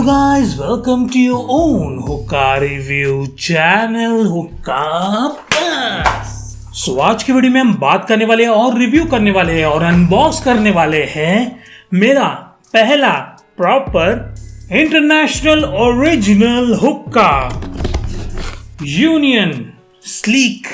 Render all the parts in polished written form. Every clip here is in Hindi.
guys, welcome to your own Hookah review channel Hookah Plus। So आज की वीडियो में हम बात करने वाले हैं और रिव्यू करने वाले हैं और अनबॉक्स करने वाले हैं मेरा पहला प्रॉपर इंटरनेशनल ओरिजिनल हुक्का यूनियन स्लीक।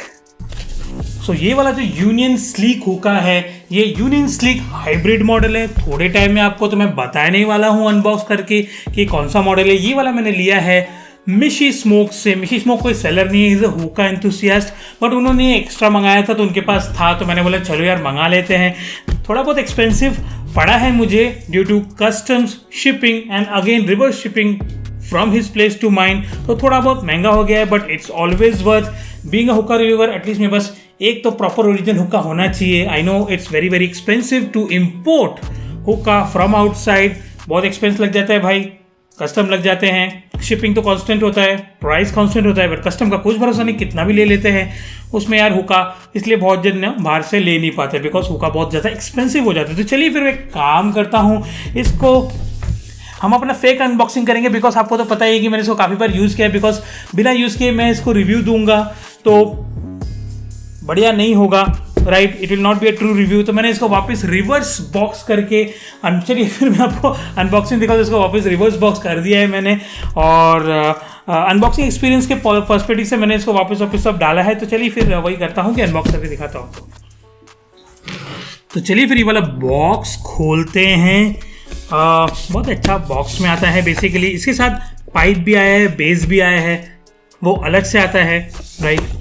सो ये वाला जो यूनियन स्लीक हुक्का है, ये यूनियन स्लीक हाइब्रिड मॉडल है। थोड़े टाइम में आपको तो मैं बताने ही वाला हूँ अनबॉक्स करके कि कौन सा मॉडल है। ये वाला मैंने लिया है मिशी स्मोक से। मिशी स्मोक कोई सेलर नहीं है, इज अ हुक्का एंथुसियास्ट, बट उन्होंने एक्स्ट्रा मंगाया था तो उनके पास था तो मैंने बोला चलो यार मंगा लेते हैं। थोड़ा बहुत एक्सपेंसिव पड़ा है मुझे due to customs, shipping and again reverse shipping from his place to mine, तो थोड़ा बहुत महंगा हो गया है, but it's always worth being a hookah reviewer. At least मेरे पास एक तो प्रॉपर ओरिजिनल हुक्का होना चाहिए। I know it's very very expensive to import hookah from outside. बहुत एक्सपेंस लग जाता है भाई, कस्टम लग जाते हैं, शिपिंग तो कांस्टेंट होता है, प्राइस कांस्टेंट होता है, बट कस्टम का कुछ भरोसा नहीं, कितना भी ले लेते हैं उसमें यार हुक्का। इसलिए बहुत जन ना बाहर से ले नहीं पाते बिकॉज हुक्का बहुत ज़्यादा एक्सपेंसिव हो जाता है। तो चलिए फिर एक काम करता हूँ, इसको हम अपना फेक अनबॉक्सिंग करेंगे बिकॉज आपको तो पता ही है कि मैंने इसको काफ़ी बार यूज़ किया है। बिकॉज बिना यूज़ किए मैं इसको रिव्यू दूंगा तो बढ़िया नहीं होगा, right, it will not be a true review. तो मैंने इसको वापस रिवर्स बॉक्स करके चलिए फिर मैं आपको अनबॉक्सिंग दिखाऊँ। इसको वापस रिवर्स बॉक्स कर दिया है मैंने और अनबॉक्सिंग एक्सपीरियंस के पर्सपेक्टिव से मैंने इसको वापस सब डाला है। तो चलिए फिर वही करता हूँ कि अनबॉक्स करके दिखाता हूँ। तो चलिए फिर ये वाला बॉक्स खोलते हैं। बहुत अच्छा बॉक्स में आता है बेसिकली। इसके साथ पाइप भी आया है, बेस भी आया है, वो अलग से आता है, राइट।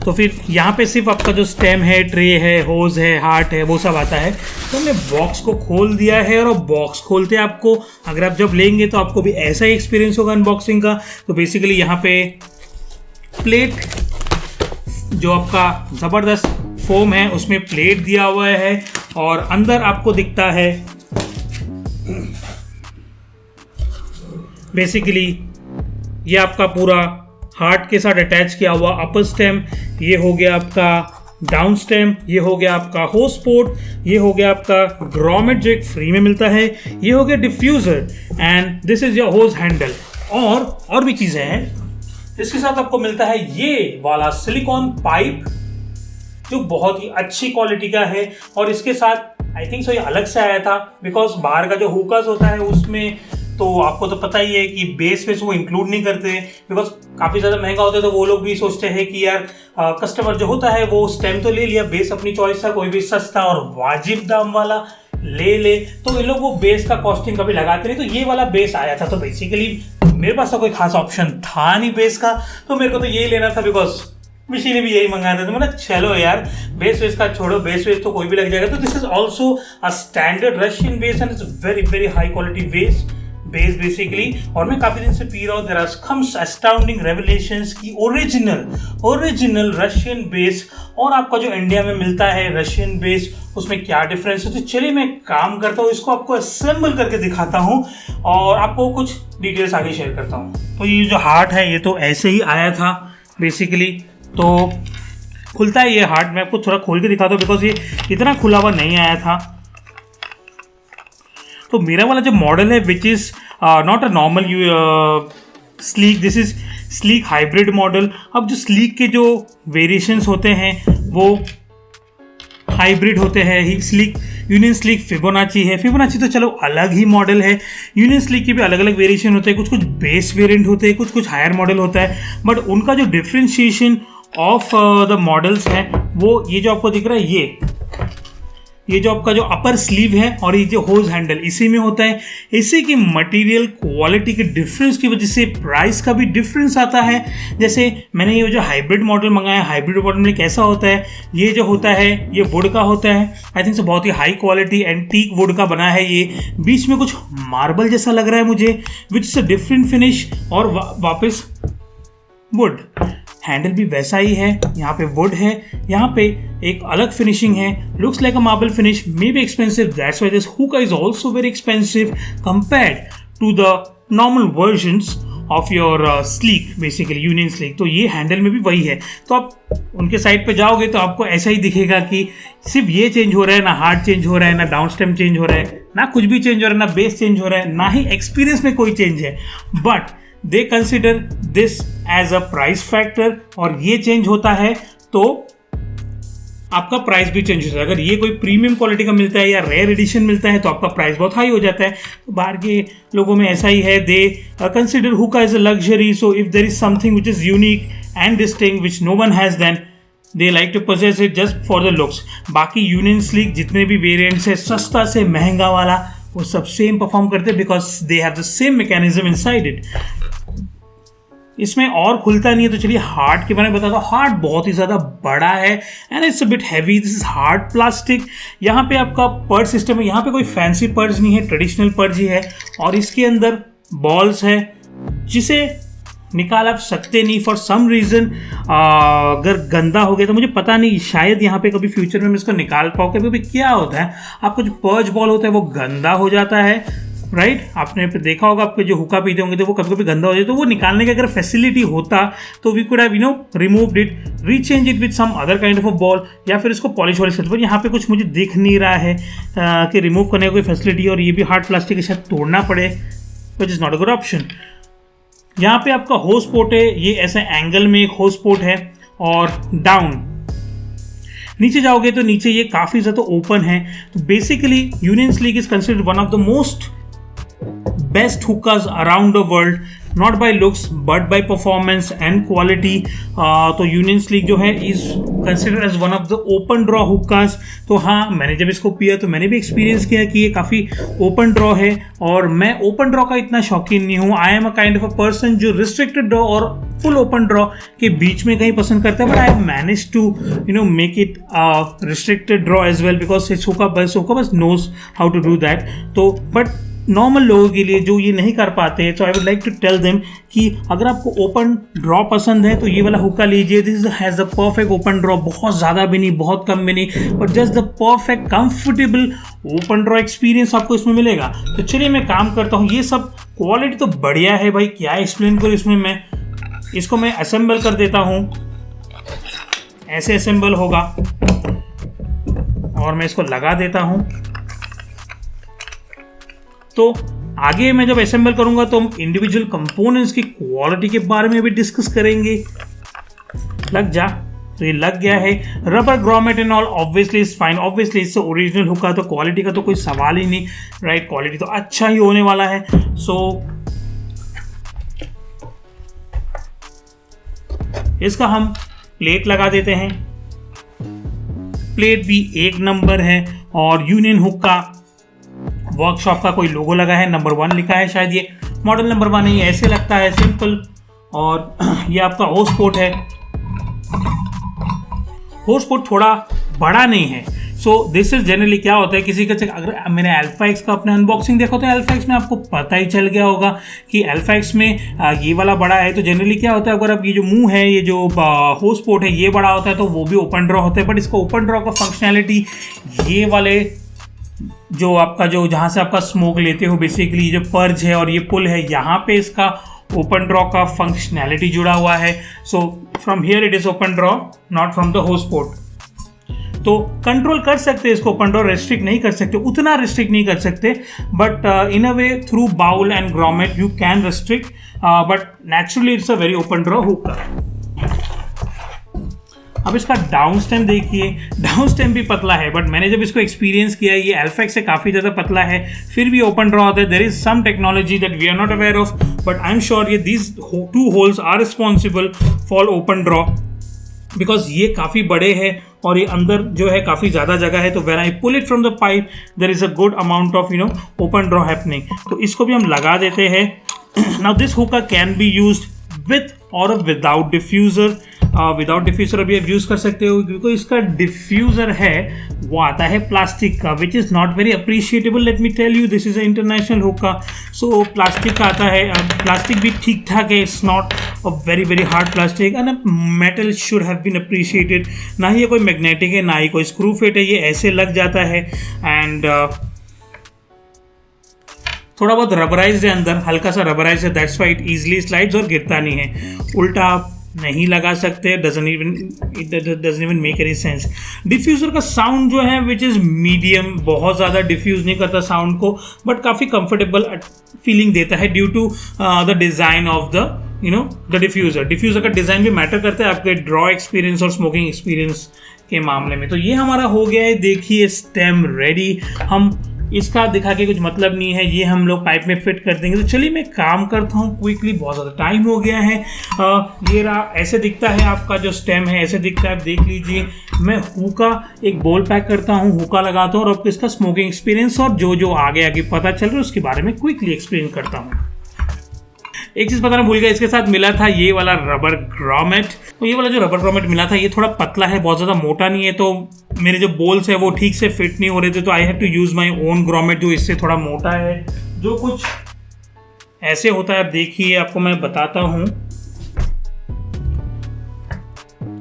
तो फिर यहाँ पे सिर्फ आपका जो स्टेम है, ट्रे है, होज है, हार्ट है, वो सब आता है। तो हमने बॉक्स को खोल दिया है और बॉक्स खोलते आपको, अगर आप जब लेंगे तो आपको भी ऐसा ही एक्सपीरियंस होगा अनबॉक्सिंग का। तो बेसिकली यहाँ पे प्लेट जो आपका ज़बरदस्त फोम है उसमें प्लेट दिया हुआ है और अंदर आपको दिखता है बेसिकली ये आपका पूरा हार्ट के साथ अटैच किया हुआ अपर स्टेम, ये हो गया आपका डाउन स्टेम, ये हो गया आपका होस पोर्ट, ये हो गया आपका ग्रॉमेट जो एक फ्री में मिलता है, ये हो गया diffuser and this is your होस हैंडल। और भी चीज़ें हैं। इसके साथ आपको मिलता है ये वाला सिलिकॉन पाइप जो बहुत ही अच्छी क्वालिटी का है और इसके साथ आई थिंक सो ये अलग से आया था बिकॉज बाहर का जो हुक्कास होता है उसमें तो आपको तो पता ही है कि बेस वो इंक्लूड नहीं करते बिकॉज काफ़ी ज़्यादा महंगा होता है। तो वो लोग भी सोचते हैं कि यार कस्टमर जो होता है वो स्टेम तो ले लिया, बेस अपनी चॉइस था, कोई भी सस्ता और वाजिब दाम वाला ले तो ये लोग वो बेस का कॉस्टिंग कभी लगाते नहीं। तो ये वाला बेस आया था तो बेसिकली मेरे पास तो कोई खास ऑप्शन था नहीं बेस का, तो मेरे को तो यही लेना था बिकॉज मिशी ने भी यही मंगाया था। तो मैंने चलो यार बेस का छोड़ो, बेस तो कोई भी लग जाएगा। तो this is also a standard Russian base and it's very very high quality base basically. और मैं काफ़ी दिन से पी रहा हूँ। There are comes astounding revelations की ओरिजिनल रशियन बेस और आपका जो इंडिया में मिलता है रशियन बेस उसमें क्या डिफरेंस है। तो चलिए मैं काम करता हूँ, इसको आपको असेंबल करके दिखाता हूँ और आपको कुछ डिटेल्स आगे शेयर करता हूँ। तो ये जो हार्ट है ये तो ऐसे ही आया था बेसिकली। तो खुलता है ये हार्ट, मैं आपको थोड़ा खोल के दिखाता हूँ बिकॉज ये इतना खुला हुआ नहीं आया था। तो मेरा वाला जो मॉडल है विच is not a normal sleek, this is sleek hybrid model. अब जो स्लीक के जो वेरिएशंस होते हैं वो हाइब्रिड होते हैं। स्लीक यूनियन स्लीक फिबोनाची है। फिबोनाची तो चलो अलग ही मॉडल है, यूनियन स्लीक के भी अलग अलग वेरिएशन होते हैं, कुछ बेस वेरिएंट होते हैं, कुछ हायर मॉडल होता है। बट उनका जो डिफ्रेंशिएशन ऑफ द मॉडल्स है वो ये जो आपको दिख रहा है ये जो आपका जो अपर स्लीव है और ये जो होज हैंडल इसी में होता है। इसी की मटेरियल क्वालिटी के डिफरेंस की वजह से प्राइस का भी डिफरेंस आता है। जैसे मैंने ये जो हाइब्रिड मॉडल मंगाया, हाइब्रिड मॉडल में कैसा होता है, ये जो होता है ये वुड का होता है। आई थिंक सो बहुत ही हाई क्वालिटी एंटीक वुड का बना है ये। बीच में कुछ मार्बल जैसा लग रहा है मुझे which is a different finish और वापस वुड। हैंडल भी वैसा ही है, यहाँ पे वुड है, यहाँ पे एक अलग फिनिशिंग है, looks like a marble finish, may be expensive, that's why this hookah is also very expensive compared to the normal versions of your Sleek basically Union Sleek. तो ये हैंडल में भी वही है। तो आप उनके साइड पे जाओगे तो आपको ऐसा ही दिखेगा कि सिर्फ ये चेंज हो रहा है, ना हार्ट चेंज हो रहा है, ना डाउन स्टेम चेंज हो रहा है, ना कुछ भी चेंज हो रहा है, ना बेस चेंज हो रहा है, ना ही एक्सपीरियंस में कोई चेंज है, but they consider this as a price factor, और ये चेंज होता है तो आपका प्राइस भी चेंज होता है। अगर ये कोई प्रीमियम क्वालिटी का मिलता है या रेयर एडिशन मिलता है तो आपका प्राइस बहुत हाई हो जाता है। तो बाहर के लोगों में ऐसा ही है, they consider hookah as a luxury, so if there is something which is unique and distinct which no one has, then they like to possess it just for the looks. बाकी यूनियन स्लीक जितने भी वेरिएंट्स है, सस्ता से महंगा वाला, वो सब सेम परफॉर्म करते हैं because they have the same mechanism inside it. इसमें और खुलता नहीं है, तो चलिए हार्ट के बारे में बताता हूँ। हार्ट बहुत ही ज़्यादा बड़ा है and it's a bit heavy. This is hard plastic. यहाँ पे आपका पर्ज सिस्टम है, यहाँ पे कोई फैंसी पर्ज नहीं है, ट्रेडिशनल पर्ज ही है, और इसके अंदर बॉल्स है जिसे निकाल आप सकते नहीं फॉर सम रीज़न। अगर गंदा हो गया तो मुझे पता नहीं, शायद यहाँ पे कभी फ्यूचर में मैं इसको निकाल पाऊँ। कभी क्या होता है, आपका जो पर्ज बॉल होता है वो गंदा हो जाता है, राइट? आपने देखा होगा, आपके जो हुक्का पीते होंगे तो वो कभी कभी गंदा हो जाए, तो वो निकालने की अगर फैसिलिटी होता तो we could have removed it, recharge it with some other kind of a ball, या फिर इसको पॉलिश वॉलिश करते। पर यहाँ पे कुछ मुझे दिख नहीं रहा है कि रिमूव करने की कोई फैसिलिटी, और ये भी हार्ड प्लास्टिक के साथ तोड़ना पड़े, विच is not a good option. यहाँ पे आपका होस पोर्ट है, ये ऐसे एंगल में एक होस पोर्ट है, और डाउन नीचे जाओगे तो नीचे ये काफ़ी ज़्यादा ओपन है। तो basically Union sleek is considered one of the most best hookahs around the world, not by looks but by performance and quality। तो यूनियन स्लीक जो है is considered as one of the open draw hookahs. तो हाँ, मैंने जब इसको पिया तो मैंने भी एक्सपीरियंस किया कि ये काफ़ी ओपन ड्रॉ है, और मैं ओपन ड्रॉ का इतना शौकीन नहीं हूँ। I am a kind of a person जो रिस्ट्रिक्टेड ड्रॉ और फुल ओपन ड्रॉ के बीच में कहीं पसंद करता है, but I manage to make it restricted draw as well, because it's hookah बस knows how to do that. तो बट नॉर्मल लोगों के लिए जो ये नहीं कर पाते हैं, तो I would like to tell them कि अगर आपको ओपन ड्रॉ पसंद है तो ये वाला हुक्का लीजिए। This has the perfect open draw, बहुत ज़्यादा भी नहीं, बहुत कम भी नहीं, और just the perfect comfortable open draw experience आपको इसमें मिलेगा। तो चलिए मैं काम करता हूँ। ये सब क्वालिटी तो बढ़िया है भाई, क्या एक्सप्लेन करूँ इसमें मैं। इसको मैं असेंबल कर देता हूँ, ऐसे असेंबल होगा, और मैं इसको लगा देता हूँ। तो आगे मैं जब असेंबल करूंगा तो हम इंडिविजुअल कंपोनेंट्स की क्वालिटी के बारे में भी डिस्कस करेंगे। लग जा, तो ये लग गया है। Rubber grommet and all obviously is fine, obviously इससे ओरिजिनल हुक्का, तो क्वालिटी का तो कोई सवाल ही नहीं, राइट? क्वालिटी तो अच्छा ही होने वाला है। सो इसका हम प्लेट लगा देते हैं। प्लेट भी 1 नंबर है, और यूनियन हुक्का वर्कशॉप का कोई लोगो लगा है, नंबर 1 लिखा है, शायद ये मॉडल नंबर 1 है, ये ऐसे लगता है सिंपल। और ये आपका होस पोर्ट है। होस पोर्ट थोड़ा बड़ा नहीं है। सो दिस इज जनरली क्या होता है, किसी का अगर मैंने अल्फा एक्स का अपने अनबॉक्सिंग देखा तो अल्फा एक्स में आपको पता ही चल गया होगा कि अल्फा एक्स में ये वाला बड़ा है। तो जनरली क्या होता है, अगर आप ये जो मुंह है, ये जो होस पोर्ट है, ये बड़ा होता है तो वो भी ओपन ड्रॉ होता है, बट इसका ओपन ड्रॉ का फंक्शनैलिटी ये वाले जो आपका जो जहाँ से आपका स्मोक लेते हो, बेसिकली जो पर्ज है और ये पुल है, यहाँ पे इसका ओपन ड्रॉ का फंक्शनैलिटी जुड़ा हुआ है। So from here it is open draw, not from the होस पोर्ट। तो कंट्रोल कर सकते हैं इसको, ओपन ड्रॉ रेस्ट्रिक्ट नहीं कर सकते, उतना रेस्ट्रिक्ट नहीं कर सकते, but in a way through bowl and grommet you can restrict, but naturally it's a very open draw hookah. अब इसका डाउन स्टेम देखिए, डाउन स्टेम भी पतला है, बट मैंने जब इसको एक्सपीरियंस किया, ये अल्फा एक्स से काफ़ी ज़्यादा पतला है, फिर भी ओपन ड्रॉ होता है। There is some technology that we are not aware of, but I am sure ये these 2 holes are responsible for open draw, because ये काफ़ी बड़े हैं और ये अंदर जो है काफ़ी ज़्यादा जगह है। तो when I pull it from the pipe there is a good amount of open draw happening. तो इसको भी हम लगा देते हैं। Now this hookah can be used with और विदाउट डिफ्यूज़र। विदाउट डिफ्यूज़र अभी आप यूज़ कर सकते हो, क्योंकि इसका डिफ्यूज़र है वो आता है प्लास्टिक का, which is not very appreciable. Let me tell you, this is a international hookah, so plastic का आता है। प्लास्टिक भी ठीक ठाक है, it's not a very very hard plastic, and metal should have been appreciated. ना ही ये कोई मैग्नेटिक है, ना ही कोई स्क्रू फिट है, ये ऐसे लग जाता है। एंड थोड़ा बहुत रबराइज है अंदर, हल्का सा रबराइज है, that's why it easily slides और गिरता नहीं है। उल्टा नहीं लगा सकते, doesn't even make any sense. Diffuser का साउंड जो है विच इज़ मीडियम, बहुत ज़्यादा डिफ्यूज़ नहीं करता साउंड को, बट काफ़ी कंफर्टेबल फीलिंग देता है due to the design of the diffuser का डिज़ाइन भी मैटर करता है आपके ड्रॉ एक्सपीरियंस और स्मोकिंग एक्सपीरियंस के मामले में। तो ये हमारा हो गया है, देखिए स्टेम रेडी। हम इसका दिखा के कुछ मतलब नहीं है, ये हम लोग पाइप में फिट कर देंगे। तो चलिए मैं काम करता हूँ क्विकली, बहुत ज़्यादा टाइम हो गया है। ये रहा, ऐसे दिखता है आपका जो स्टेम है, ऐसे दिखता है, आप देख लीजिए। मैं हुका एक बोल पैक करता हूँ, हुका लगाता हूँ और आपको इसका स्मोकिंग एक्सपीरियंस और जो आगे आगे पता चल रहा है उसके बारे में क्विकली एक्सप्लेन करता हूँ। एक चीज़ बताना भूल गया, इसके साथ मिला था ये वाला रबर ग्रॉमेट। तो ये वाला जो रबर ग्रॉमेट मिला था ये थोड़ा पतला है, बहुत ज़्यादा मोटा नहीं है, तो मेरे जो बोल्स है वो ठीक से फिट नहीं हो रहे थे, तो I have to use my own grommet जो इससे थोड़ा मोटा है, जो कुछ ऐसे होता है। आप देखिए, आपको मैं बताता हूँ।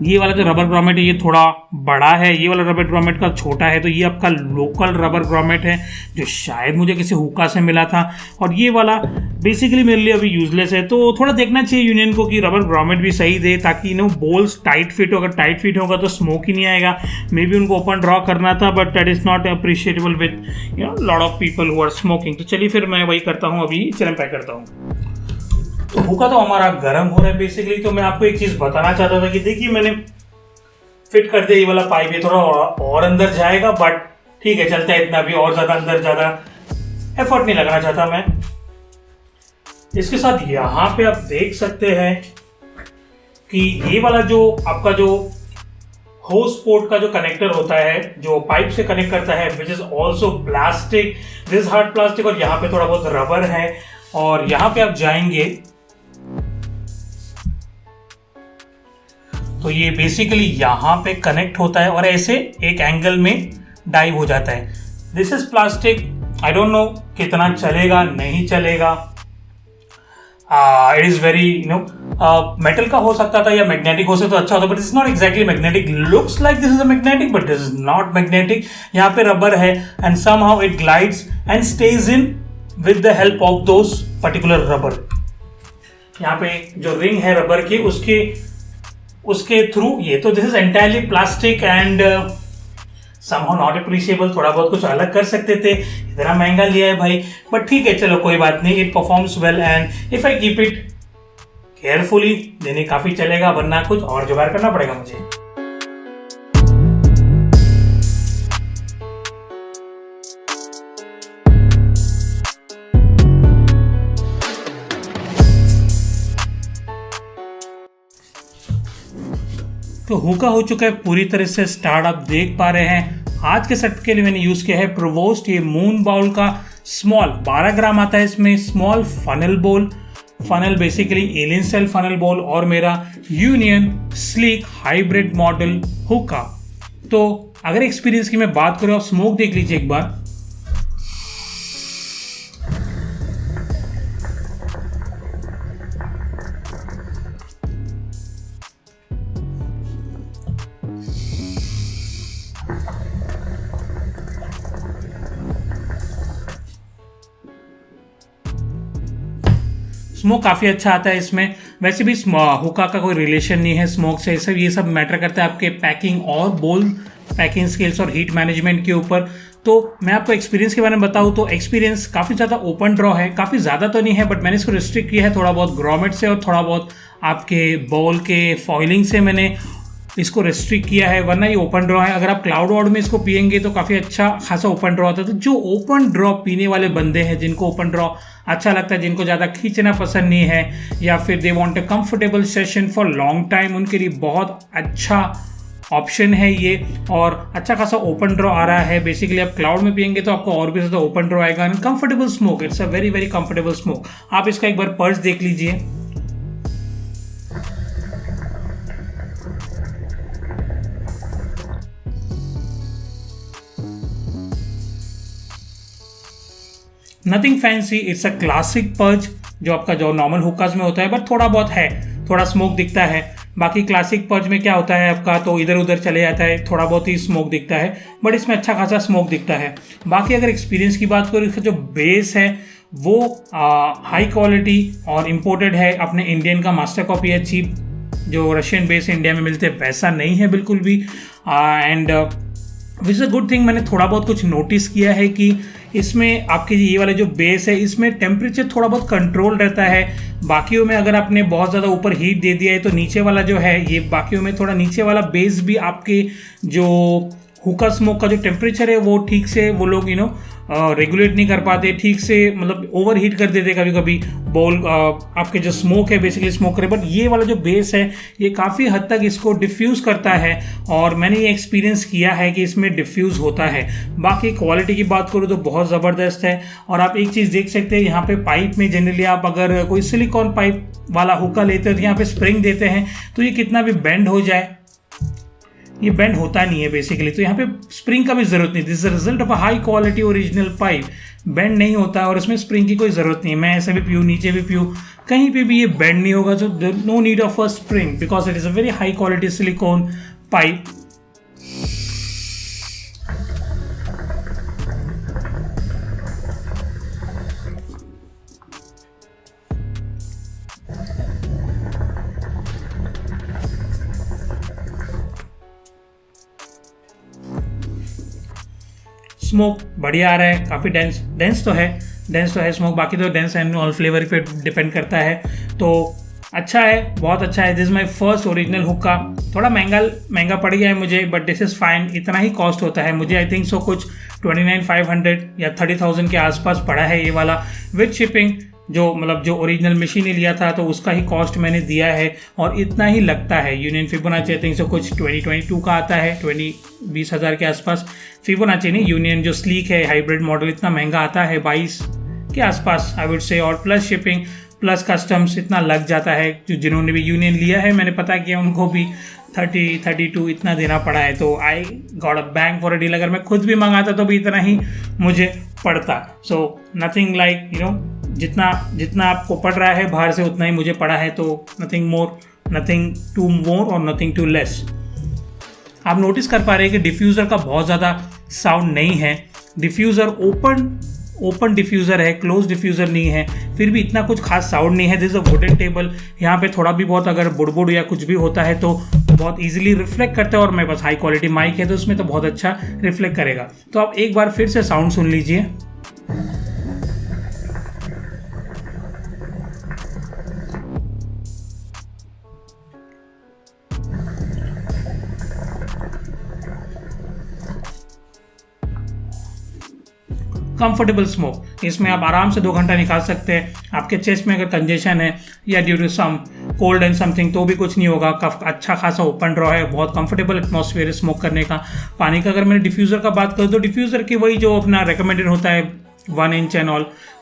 ये वाला जो रबर ग्रॉमेट है ये थोड़ा बड़ा है, ये वाला रबर ग्रॉमेट का छोटा है। तो ये आपका लोकल रबर ग्रॉमेट है जो शायद मुझे किसी हुक्का से मिला था, और ये वाला बेसिकली मेरे लिए अभी यूजलेस है। तो थोड़ा देखना चाहिए यूनियन को कि रबर ग्रॉमेट भी सही दे, ताकि बोल्स टाइट फिट हो। अगर टाइट फिट होगा तो स्मोक ही नहीं आएगा। मे बी उनको ओपन ड्रॉ करना था, but that is not appreciable with lot of people who are smoking. तो चलिए फिर मैं वही करता हूँ, अभी चलन पैक करता हूँ। तो हुक्का तो हमारा गर्म हो रहा है बेसिकली। तो मैं आपको एक चीज़ बताना चाहता था कि देखिए मैंने फिट कर दिया ये वाला पाइप, ये थोड़ा और अंदर जाएगा, बट ठीक है चलता है इतना भी, और ज़्यादा अंदर ज़्यादा एफर्ट नहीं लगाना चाहता मैं। इसके साथ यहाँ पे आप देख सकते हैं कि ये वाला जो आपका जो होस पोर्ट का जो कनेक्टर होता है, जो पाइप से कनेक्ट करता है, which is also plastic, this hard plastic, और यहाँ पे थोड़ा बहुत रबर है। और यहाँ पे आप जाएंगे तो ये बेसिकली यहाँ पे कनेक्ट होता है और ऐसे एक एंगल में डाइव हो जाता है। This is plastic, I don't know कितना चलेगा नहीं चलेगा। इट इज़ वेरी मेटल का हो सकता था या मैग्नेटिक हो सकता तो अच्छा होता, but it's not exactly magnetic. Looks like this is a magnetic but this is not magnetic. यहाँ पे रबर है and somehow it glides and stage in with the help of those particular rubber. यहाँ पे जो रिंग है रबर की उसके थ्रू ये, तो this is entirely plastic and somehow not appreciable. थोड़ा बहुत कुछ अलग कर सकते थे, इतना महंगा लिया है भाई, बट ठीक है चलो कोई बात नहीं। It performs well and if I keep it carefully देने काफी चलेगा, वरना कुछ और जुगाड़ करना पड़ेगा मुझे। तो हुक्का हो चुका है पूरी तरह से स्टार्ट, आप देख पा रहे हैं। आज के सेट के लिए मैंने यूज़ किया है प्रोवोस्ट, ये मून बाउल का स्मॉल 12 ग्राम आता है इसमें, स्मॉल फनल बोल। Funnel basically alien style funnel बोल, और मेरा यूनियन स्लीक हाइब्रिड मॉडल हुक्का। तो अगर एक्सपीरियंस की मैं बात करूँ, आप स्मोक देख लीजिए एक बार। स्मोक काफ़ी अच्छा आता है इसमें। वैसे भी हुक्का का कोई रिलेशन नहीं है स्मोक से, ये सब मैटर करता है आपके पैकिंग और बोल पैकिंग स्किल्स और हीट मैनेजमेंट के ऊपर। तो मैं आपको एक्सपीरियंस के बारे में बताऊँ तो एक्सपीरियंस काफ़ी ज़्यादा ओपन ड्रॉ है, काफ़ी ज़्यादा तो नहीं है, बट मैंने इसको रिस्ट्रिक्ट किया है थोड़ा बहुत ग्रॉमेट से और थोड़ा बहुत आपके बॉल के फॉइलिंग से मैंने इसको रेस्ट्रिक्ट किया है, वरना ये ओपन ड्रॉ है। अगर आप क्लाउड वाउड में इसको पियेंगे तो काफ़ी अच्छा खासा ओपन ड्रॉ होता है। तो जो ओपन ड्रॉ पीने वाले बंदे हैं, जिनको ओपन ड्रॉ अच्छा लगता है, जिनको ज़्यादा खींचना पसंद नहीं है, या फिर they want a comfortable session for long time, उनके लिए बहुत अच्छा ऑप्शन है ये। और अच्छा खासा ओपन ड्रॉ आ रहा है। बेसिकली आप क्लाउड में पियेंगे तो आपको और भी ज़्यादा ओपन ड्रॉ आएगा। And comfortable smoke, it's a very very comfortable smoke. आप इसका एक बार पर्च देख लीजिए। Nothing fancy, it's a classic perch जो आपका जो नॉर्मल हुक्कास में होता है, बट थोड़ा बहुत है, थोड़ा स्मोक दिखता है। बाकी क्लासिक पर्च में क्या होता है आपका, तो इधर उधर चले जाता है, थोड़ा बहुत ही स्मोक दिखता है, बट इसमें अच्छा खासा स्मोक दिखता है। बाकी अगर एक्सपीरियंस की बात करूँ, इसका जो बेस है वो हाई क्वालिटी और इम्पोर्टेड है, अपने इंडियन का मास्टर कॉपी है, चीप जो रशियन बेस इंडिया में मिलते हैं वैसा नहीं है बिल्कुल भी। And which is a good thing. मैंने थोड़ा बहुत कुछ नोटिस किया है कि इसमें आपके ये वाला जो बेस है इसमें टेम्परेचर थोड़ा बहुत कंट्रोल रहता है। बाकियों में अगर आपने बहुत ज़्यादा ऊपर हीट दे दिया है तो नीचे वाला जो है ये बाकियों में थोड़ा नीचे वाला बेस भी आपके जो हुक्का स्मोक का जो टेम्परेचर है वो ठीक से वो लोग रेगुलेट नहीं कर पाते ठीक से, मतलब ओवर हीट कर देते कभी कभी बोल आपके जो स्मोक है बेसिकली स्मोक करे। बट ये वाला जो बेस है ये काफ़ी हद तक इसको डिफ्यूज़ करता है और मैंने ये एक्सपीरियंस किया है कि इसमें डिफ्यूज़ होता है। बाकी क्वालिटी की बात करूँ तो बहुत ज़बरदस्त है। और आप एक चीज़ देख सकते हैं यहाँ पे पाइप में जनरली आप अगर कोई सिलिकॉन पाइप वाला हुक्का लेते हो तो यहाँ पे स्प्रिंग देते हैं तो ये कितना भी बेंड हो जाए ये बेंड होता नहीं है बेसिकली, तो यहाँ पे स्प्रिंग का भी ज़रूरत नहीं। This is result of a high quality original pipe. Bend नहीं होता और इसमें स्प्रिंग की कोई ज़रूरत नहीं है। मैं ऐसे भी पीऊँ नीचे भी पीऊँ कहीं पे भी ये बेंड नहीं होगा, तो no need of a spring because it is a very high quality silicone pipe. Smoke बढ़िया आ रहा है, काफ़ी डेंस तो है स्मोक। बाकी तो डेंस एंड ऑल फ्लेवर पे डिपेंड करता है, तो अच्छा है, बहुत अच्छा है। This is my first original हुक्का। थोड़ा महंगा पड़ गया है मुझे बट दिस इज़ फाइन। इतना ही कॉस्ट होता है मुझे, आई थिंक सो कुछ 29,500 या 30,000 के आसपास पड़ा है ये वाला विद शिपिंग। जो ओरिजिनल मशीन ने लिया था तो उसका ही कॉस्ट मैंने दिया है और इतना ही लगता है। Union Fibonacci I think so कुछ 2022 का आता है, 20,000 के आसपास। फिबोनाची नहीं, यूनियन जो स्लीक है हाइब्रिड मॉडल इतना महंगा आता है 22 के आसपास आई वुड से। और प्लस शिपिंग प्लस कस्टम्स इतना लग जाता है। जिन्होंने भी यूनियन लिया है मैंने पता किया उनको भी 32 इतना देना पड़ा है। तो I got a bang for a deal. अगर मैं खुद भी मंगाता तो भी इतना ही मुझे पड़ता। सो नथिंग लाइक जितना आपको पड़ रहा है बाहर से उतना ही मुझे पड़ा है। तो नथिंग टू मोर और नथिंग टू लेस। आप नोटिस कर पा रहे हैं कि डिफ्यूज़र का बहुत ज़्यादा साउंड नहीं है। डिफ्यूज़र ओपन डिफ्यूज़र है, क्लोज डिफ्यूज़र नहीं है, फिर भी इतना कुछ खास साउंड नहीं है। This is a wooden table. यहाँ पे थोड़ा भी बहुत अगर बुड़बुड़ या कुछ भी होता है तो बहुत इजीली रिफ्लेक्ट करता है और मेरे पास हाई क्वालिटी माइक है तो उसमें तो बहुत अच्छा रिफ्लेक्ट करेगा। तो आप एक बार फिर से साउंड सुन लीजिए। कंफर्टेबल स्मोक, इसमें आप आराम से 2 घंटा निकाल सकते हैं। आपके चेस्ट में अगर कंजेशन है या due to some cold and something तो भी कुछ नहीं होगा। अच्छा खासा ओपन ड्रॉ है, बहुत कंफर्टेबल एटमॉस्फेयर स्मोक करने का। पानी का अगर मैंने डिफ्यूज़र का बात करूँ तो डिफ्यूज़र की वही जो अपना रिकमेंडेड होता है 1 इंच एंड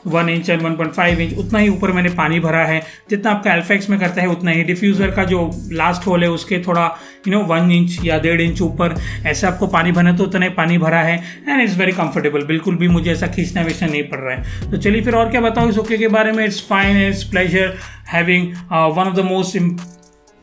1.5 इंच उतना ही ऊपर मैंने पानी भरा है। जितना आपका एल्फेक्स में करता है उतना ही। डिफ्यूज़र का जो लास्ट होल है उसके थोड़ा 1 इंच या 1.5 इंच ऊपर ऐसे आपको पानी भरना तो उतना ही पानी भरा है एंड इट्स वेरी कंफर्टेबल। बिल्कुल भी मुझे ऐसा खींचना वीचना नहीं पड़ रहा है। तो चलिए फिर और क्या बताऊँ इस हुक्के के बारे में। It's fine, it's pleasure having one of the most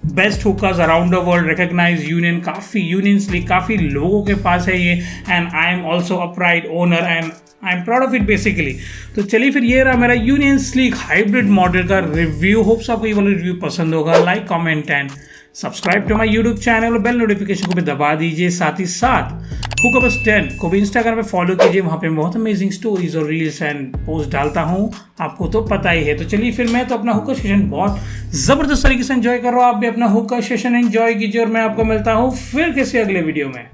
best hookahs around the world. Recognise Union Sleek काफ़ी लोगों के पास है ये and I am also a pride owner and I am proud of it basically. तो चलिए फिर ये रहा मेरा यूनियन स्लीक हाइब्रिड मॉडल का रिव्यू। होप्स आपको ये वाला रिव्यू पसंद होगा। Like comment and subscribe to my YouTube channel और बेल नोटिफिकेशन को भी दबा दीजिए। साथ ही साथ हुक्का बस 10 को भी इंस्टाग्राम पे फॉलो कीजिए। वहाँ पे मैं बहुत अमेजिंग स्टोरीज और रील्स एंड पोस्ट डालता हूँ, आपको तो पता ही है। तो चलिए फिर मैं तो अपना हुक्का सेशन बहुत ज़बरदस्त तरीके से एंजॉय कर रहा हूँ। आप भी अपना हुक्का सेशन एंजॉय कीजिए और मैं आपको मिलता हूँ फिर किसी अगले वीडियो में।